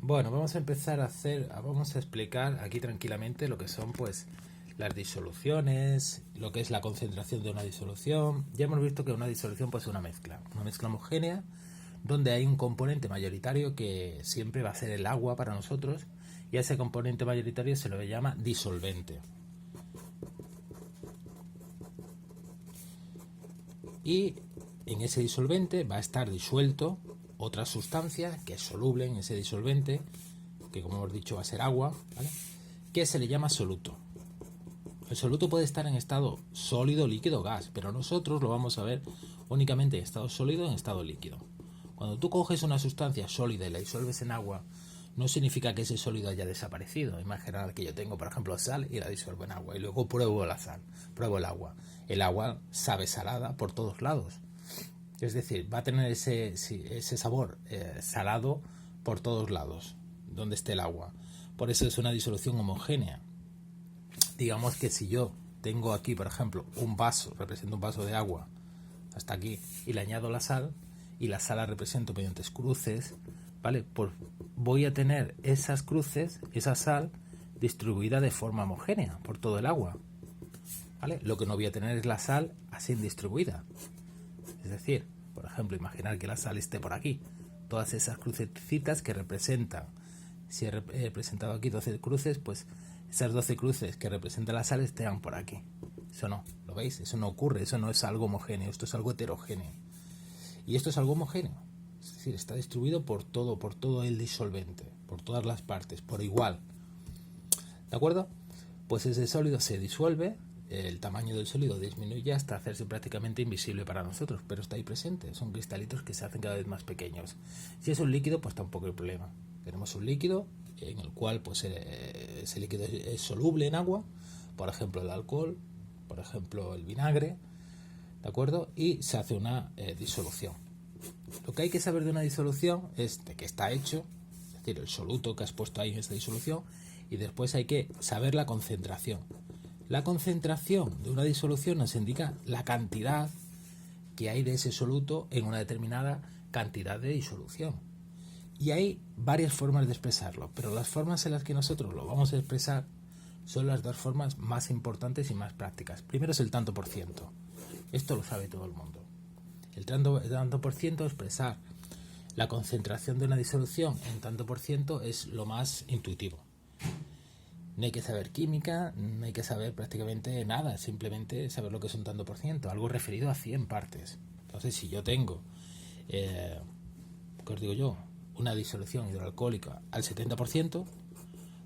Bueno, vamos a empezar vamos a explicar aquí tranquilamente lo que son pues las disoluciones, lo que es la concentración de una disolución. Ya hemos visto que una disolución pues es una mezcla homogénea, donde hay un componente mayoritario que siempre va a ser el agua para nosotros, y a ese componente mayoritario se lo llama disolvente. Y en ese disolvente va a estar disuelto otra sustancia que es soluble en ese disolvente, que como hemos dicho va a ser agua, ¿vale? Que se le llama soluto. El soluto puede estar en estado sólido, líquido, gas, pero nosotros lo vamos a ver únicamente en estado sólido y en estado líquido. Cuando tú coges una sustancia sólida y la disuelves en agua, no significa que ese sólido haya desaparecido. Imagina que yo tengo, por ejemplo, sal y la disuelvo en agua y luego pruebo la sal, pruebo el agua. El agua sabe salada por todos lados. Es decir, va a tener ese sabor salado por todos lados, donde esté el agua. Por eso es una disolución homogénea. Digamos que si yo tengo aquí, por ejemplo, un vaso, represento un vaso de agua hasta aquí, y le añado la sal, y la sal la represento mediante cruces, ¿vale? Pues voy a tener esas cruces, esa sal, distribuida de forma homogénea por todo el agua, ¿vale? Lo que no voy a tener es la sal así distribuida. Es decir, por ejemplo, imaginar que la sal esté por aquí. Todas esas crucecitas que representan, si he representado aquí 12 cruces, pues esas 12 cruces que representan la sal estén por aquí. Eso no, ¿lo veis? Eso no ocurre, eso no es algo homogéneo, esto es algo heterogéneo. Y esto es algo homogéneo, es decir, está distribuido por todo el disolvente, por todas las partes, por igual. ¿De acuerdo? Pues ese sólido se disuelve, el tamaño del sólido disminuye hasta hacerse prácticamente invisible para nosotros, pero está ahí presente, son cristalitos que se hacen cada vez más pequeños. Si es un líquido, pues tampoco hay problema. Tenemos un líquido en el cual pues ese líquido es soluble en agua, por ejemplo el alcohol, por ejemplo el vinagre, ¿de acuerdo? Y se hace una disolución. Lo que hay que saber de una disolución es de qué está hecho, es decir, el soluto que has puesto ahí en esta disolución, y después hay que saber la concentración. La concentración de una disolución nos indica la cantidad que hay de ese soluto en una determinada cantidad de disolución. Y hay varias formas de expresarlo, pero las formas en las que nosotros lo vamos a expresar son las dos formas más importantes y más prácticas. Primero es el tanto por ciento. Esto lo sabe todo el mundo. El tanto por ciento, expresar la concentración de una disolución en tanto por ciento, es lo más intuitivo. No hay que saber química, no hay que saber prácticamente nada, simplemente saber lo que es un tanto por ciento, algo referido a 100 partes. Entonces, si yo tengo, ¿qué os digo yo?, una disolución hidroalcohólica al 70%,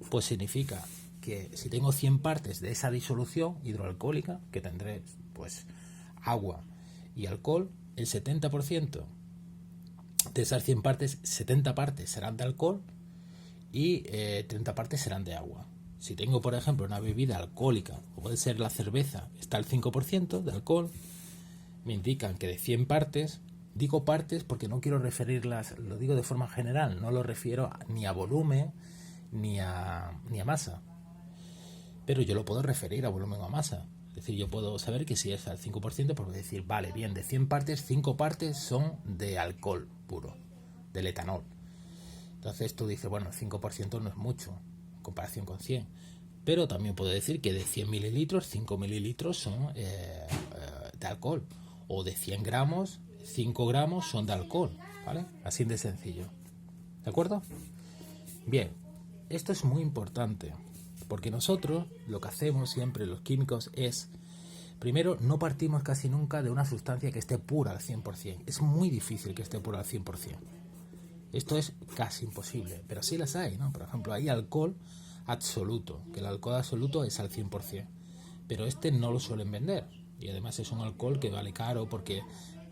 pues significa que si tengo 100 partes de esa disolución hidroalcohólica, que tendré pues agua y alcohol, el 70% de esas 100 partes, 70 partes serán de alcohol y 30 partes serán de agua. Si tengo, por ejemplo, una bebida alcohólica, o puede ser la cerveza, está al 5% de alcohol, me indican que de 100 partes, digo partes porque no quiero referirlas, lo digo de forma general, no lo refiero ni a volumen ni a masa, pero yo lo puedo referir a volumen o a masa. Es decir, yo puedo saber que si es al 5%, pues decir, vale, bien, de 100 partes, 5 partes son de alcohol puro, del etanol. Entonces tú dices, bueno, el 5% no es mucho en comparación con 100. Pero también puedo decir que de 100 mililitros, 5 mililitros son de alcohol. O de 100 gramos, 5 gramos son de alcohol, ¿vale? Así de sencillo. ¿De acuerdo? Bien, esto es muy importante, porque nosotros lo que hacemos siempre los químicos es, primero, no partimos casi nunca de una sustancia que esté pura al 100%. Es muy difícil que esté pura al 100%. Esto es casi imposible, pero sí las hay, ¿no? Por ejemplo, hay alcohol absoluto, que el alcohol absoluto es al 100%, pero este no lo suelen vender, y además es un alcohol que vale caro porque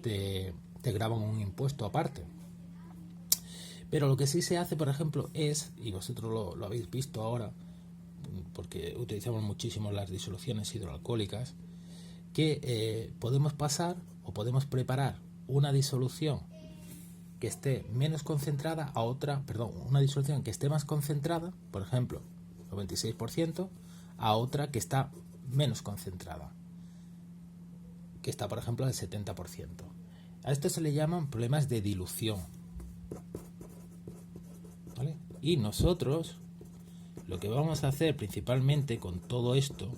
te graban un impuesto aparte. Pero lo que sí se hace, por ejemplo, es, y vosotros lo habéis visto ahora, porque utilizamos muchísimo las disoluciones hidroalcohólicas, que podemos pasar o podemos preparar una disolución que esté menos concentrada a otra, una disolución que esté más concentrada, por ejemplo, 96%, a otra que está menos concentrada, que está, por ejemplo, al 70%. A esto se le llaman problemas de dilución, ¿vale? Y nosotros lo que vamos a hacer principalmente con todo esto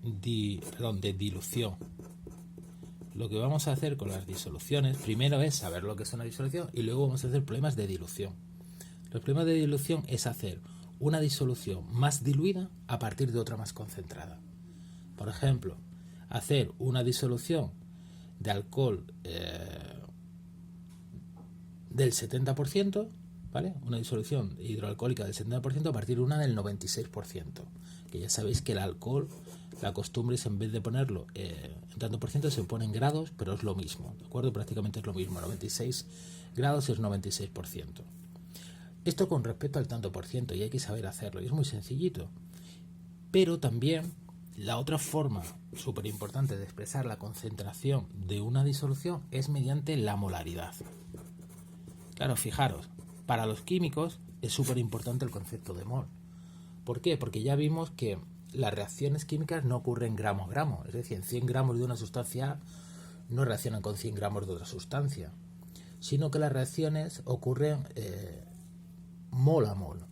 de dilución, lo que vamos a hacer con las disoluciones primero es saber lo que es una disolución y luego vamos a hacer problemas de dilución. Los problemas de dilución es hacer una disolución más diluida a partir de otra más concentrada. Por ejemplo, hacer una disolución de alcohol del 70%, ¿vale? Una disolución hidroalcohólica del 70% a partir de una del 96%. Que ya sabéis que el alcohol, la costumbre es en vez de ponerlo en tanto por ciento, se pone en grados, pero es lo mismo, ¿de acuerdo? Prácticamente es lo mismo, 96 grados es 96%. Esto con respecto al tanto por ciento, y hay que saber hacerlo, y es muy sencillito. Pero también la otra forma súper importante de expresar la concentración de una disolución es mediante la molaridad. Claro, fijaros, para los químicos es súper importante el concepto de mol. ¿Por qué? Porque ya vimos que las reacciones químicas no ocurren gramo a gramo, es decir, 100 gramos de una sustancia A no reaccionan con 100 gramos de otra sustancia, sino que las reacciones ocurren mol a mol.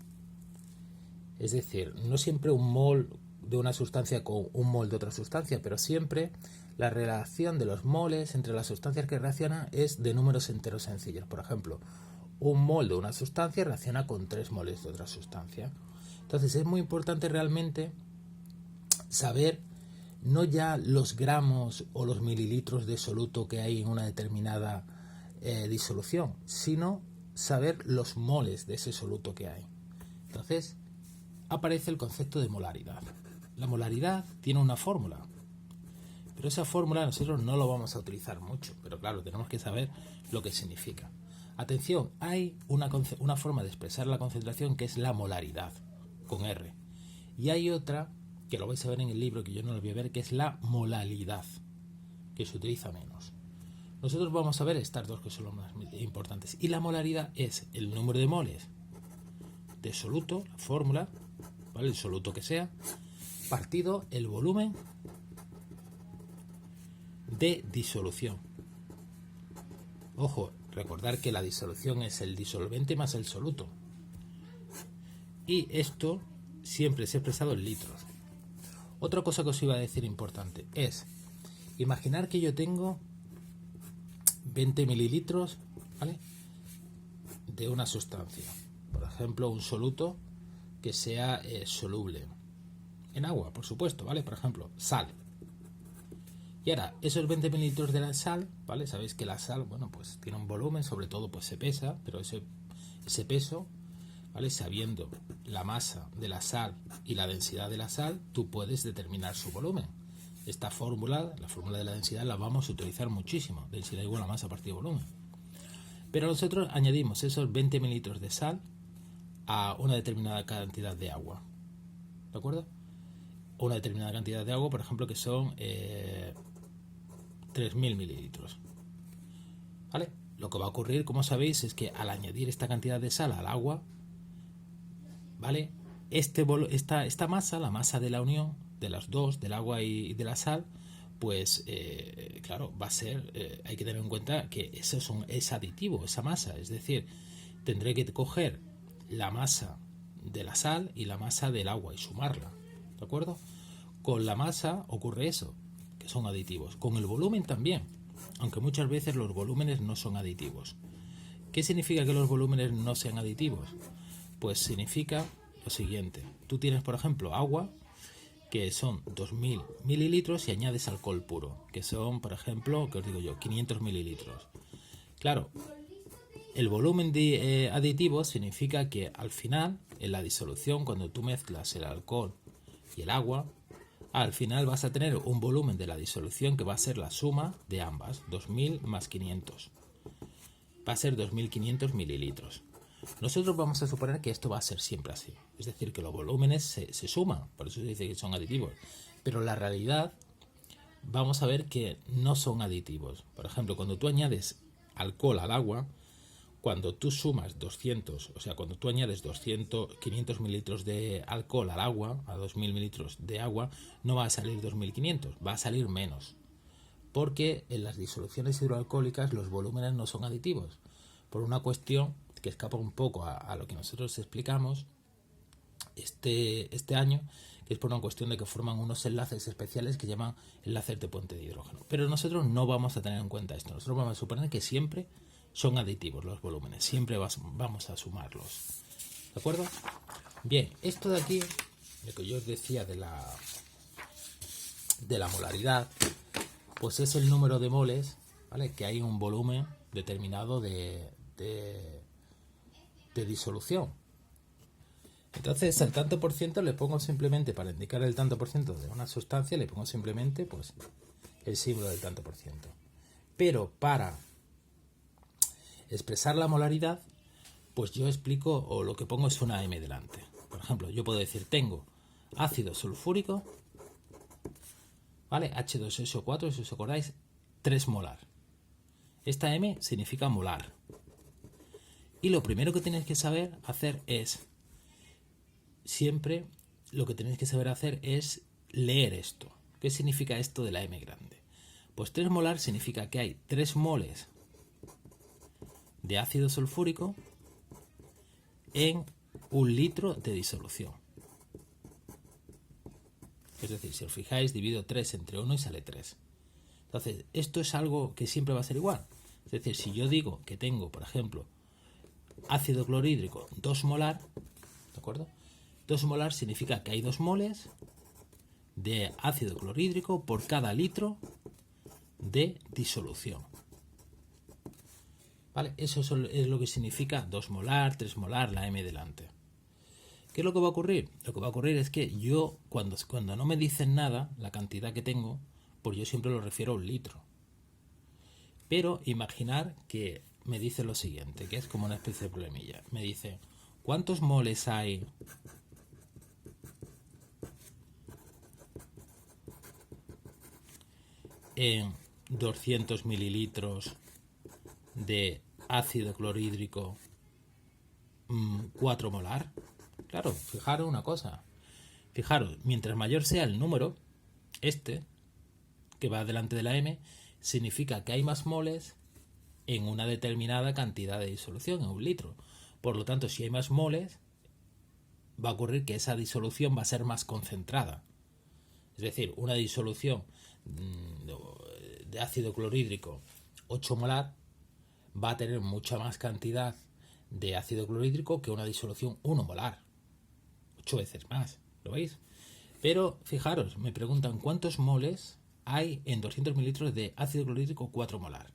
Es decir, no siempre un mol de una sustancia con un mol de otra sustancia, pero siempre la relación de los moles entre las sustancias que reaccionan es de números enteros sencillos. Por ejemplo, un mol de una sustancia reacciona con 3 moles de otra sustancia. Entonces es muy importante realmente saber no ya los gramos o los mililitros de soluto que hay en una determinada disolución, sino saber los moles de ese soluto que hay. Entonces aparece el concepto de molaridad. La molaridad tiene una fórmula, pero esa fórmula nosotros no lo vamos a utilizar mucho, pero claro, tenemos que saber lo que significa. Atención, hay una forma de expresar la concentración que es la molaridad, con R, y hay otra que lo vais a ver en el libro, que yo no lo voy a ver, que es la molalidad, que se utiliza menos. Nosotros vamos a ver estas dos que son las más importantes, y la molaridad es el número de moles de soluto, la fórmula, ¿vale? El soluto que sea, partido el volumen de disolución. Ojo, recordar que la disolución es el disolvente más el soluto. Y esto siempre se ha expresado en litros. Otra cosa que os iba a decir importante es, imaginar que yo tengo 20 mililitros, ¿vale?, de una sustancia. Por ejemplo, un soluto que sea soluble en agua, por supuesto, ¿vale? Por ejemplo, sal. Y ahora, esos 20 mililitros de la sal, ¿vale? Sabéis que la sal, bueno, pues tiene un volumen, sobre todo pues se pesa, pero ese peso, ¿vale?, sabiendo la masa de la sal y la densidad de la sal, tú puedes determinar su volumen. Esta fórmula, la fórmula de la densidad, la vamos a utilizar muchísimo. Densidad igual a masa partido volumen. Pero nosotros añadimos esos 20 mililitros de sal a una determinada cantidad de agua. ¿De acuerdo? Una determinada cantidad de agua, por ejemplo, que son 3.000 mililitros. ¿Vale? Lo que va a ocurrir, como sabéis, es que al añadir esta cantidad de sal al agua, ¿vale?, esta masa, la masa de la unión de las dos, del agua y de la sal, pues claro, va a ser, hay que tener en cuenta que eso es aditivo, esa masa, es decir, tendré que coger la masa de la sal y la masa del agua y sumarla, ¿de acuerdo? Con la masa ocurre eso, que son aditivos. Con el volumen también, aunque muchas veces los volúmenes no son aditivos. ¿Qué significa que los volúmenes no sean aditivos? Pues significa lo siguiente. Tú tienes, por ejemplo, agua, que son 2.000 mililitros, y añades alcohol puro, que son, por ejemplo, ¿qué os digo yo?, 500 mililitros. Claro, el volumen de aditivos significa que al final, en la disolución, cuando tú mezclas el alcohol y el agua, al final vas a tener un volumen de la disolución que va a ser la suma de ambas, 2.000 más 500. Va a ser 2.500 mililitros. Nosotros vamos a suponer que esto va a ser siempre así. Es decir, que los volúmenes se suman, por eso se dice que son aditivos. Pero la realidad, vamos a ver que no son aditivos. Por ejemplo, cuando tú añades alcohol al agua, cuando tú sumas 200, o sea, cuando tú añades 500 mililitros de alcohol al agua, a 2.000 mililitros de agua, no va a salir 2.500, va a salir menos. Porque en las disoluciones hidroalcohólicas los volúmenes no son aditivos, por una cuestión que escapa un poco a lo que nosotros explicamos este año, que es por una cuestión de que forman unos enlaces especiales que llaman enlaces de puente de hidrógeno. Pero nosotros no vamos a tener en cuenta esto. Nosotros vamos a suponer que siempre son aditivos los volúmenes, siempre vamos a sumarlos. ¿De acuerdo? Bien, esto de aquí, lo que yo os decía de la molaridad, pues es el número de moles, ¿vale?, que hay en un volumen determinado de disolución. Entonces, al tanto por ciento le pongo simplemente, para indicar el tanto por ciento de una sustancia, le pongo simplemente pues el símbolo del tanto por ciento. Pero para expresar la molaridad, pues yo explico, o lo que pongo es una M delante. Por ejemplo, yo puedo decir, tengo ácido sulfúrico, ¿vale? H2SO4, si os acordáis, 3 molar. Esta M significa molar. Y lo primero que tenéis que saber hacer es, siempre lo que tenéis que saber hacer es leer esto. ¿Qué significa esto de la M grande? Pues 3 molar significa que hay 3 moles de ácido sulfúrico en 1 litro de disolución. Es decir, si os fijáis, divido 3 entre 1 y sale 3. Entonces, esto es algo que siempre va a ser igual. Es decir, si yo digo que tengo, por ejemplo, ácido clorhídrico 2 molar, ¿de acuerdo? 2 molar significa que hay 2 moles de ácido clorhídrico por cada litro de disolución. ¿Vale? Eso es lo que significa 2 molar, 3 molar, la M delante. ¿Qué es lo que va a ocurrir? Lo que va a ocurrir es que yo, cuando no me dicen nada, la cantidad que tengo, pues yo siempre lo refiero a 1 litro. Pero imaginar que me dice lo siguiente, que es como una especie de problemilla. Me dice, ¿cuántos moles hay en 200 mililitros de ácido clorhídrico 4 molar? Claro, fijaros una cosa. Fijaros, mientras mayor sea el número, que va delante de la M, significa que hay más moles en una determinada cantidad de disolución, en 1 litro. Por lo tanto, si hay más moles, va a ocurrir que esa disolución va a ser más concentrada. Es decir, una disolución de ácido clorhídrico 8 molar va a tener mucha más cantidad de ácido clorhídrico que una disolución 1 molar. 8 veces más, ¿lo veis? Pero fijaros, me preguntan cuántos moles hay en 200 mililitros de ácido clorhídrico 4 molar.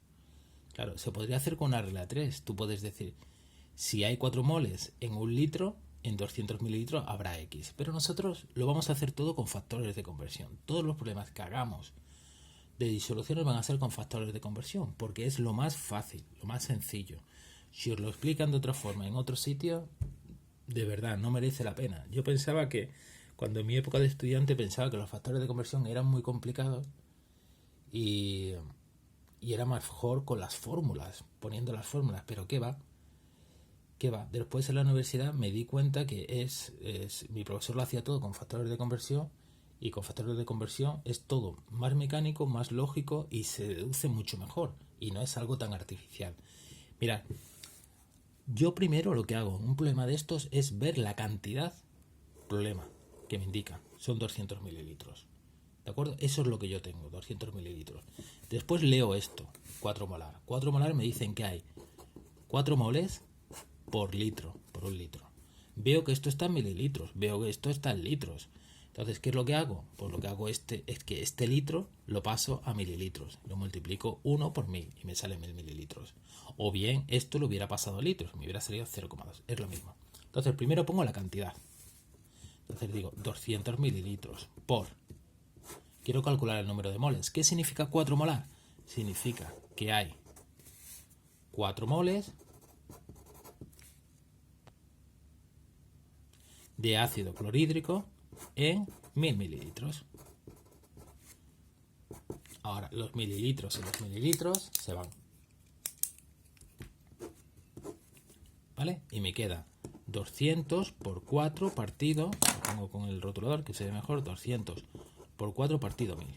Claro, se podría hacer con una regla 3. Tú puedes decir, si hay 4 moles en 1 litro, en 200 mililitros habrá X. Pero nosotros lo vamos a hacer todo con factores de conversión. Todos los problemas que hagamos de disoluciones van a ser con factores de conversión, porque es lo más fácil, lo más sencillo. Si os lo explican de otra forma en otro sitio, de verdad, no merece la pena. Yo pensaba que, cuando en mi época de estudiante, pensaba que los factores de conversión eran muy complicados y era mejor con las fórmulas, poniendo las fórmulas, pero ¿qué va? Después en la universidad me di cuenta que mi profesor lo hacía todo con factores de conversión, y con factores de conversión es todo más mecánico, más lógico y se deduce mucho mejor y no es algo tan artificial. Mirad, yo primero lo que hago en un problema de estos es ver la cantidad problema que me indica. Son 200 mililitros. ¿De acuerdo? Eso es lo que yo tengo, 200 mililitros. Después leo esto, 4 molar. 4 molar me dicen que hay 4 moles por litro, por 1 litro. Veo que esto está en mililitros, veo que esto está en litros. Entonces, ¿qué es lo que hago? Pues lo que hago es que este litro lo paso a mililitros. Lo multiplico 1 por 1000 y me sale 1000 mililitros. O bien, esto lo hubiera pasado a litros, me hubiera salido 0,2. Es lo mismo. Entonces, primero pongo la cantidad. Entonces digo 200 mililitros por... Quiero calcular el número de moles. ¿Qué significa 4 molar? Significa que hay 4 moles de ácido clorhídrico en 1000 mililitros. Ahora los mililitros y los mililitros se van, ¿vale? Y me queda 200 por 4 partido, lo pongo con el rotulador que se ve mejor, 200 por 4 partido 1000.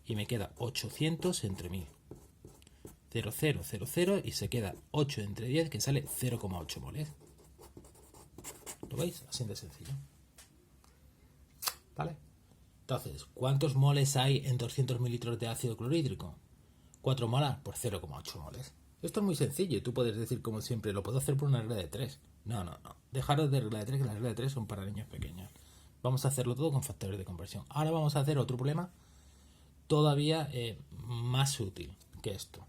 Y me queda 800 entre 1000. 0,000 y se queda 8 entre 10 que sale 0,8 moles. ¿Lo veis? Así de sencillo. ¿Vale? Entonces, ¿cuántos moles hay en 200 mililitros de ácido clorhídrico? 4 molas por 0,8 moles. Esto es muy sencillo. Tú puedes decir, como siempre, lo puedo hacer por una regla de 3. No. Dejaros de regla de 3, que las reglas de 3 son para niños pequeños. Vamos a hacerlo todo con factores de conversión. Ahora vamos a hacer otro problema todavía más útil que esto.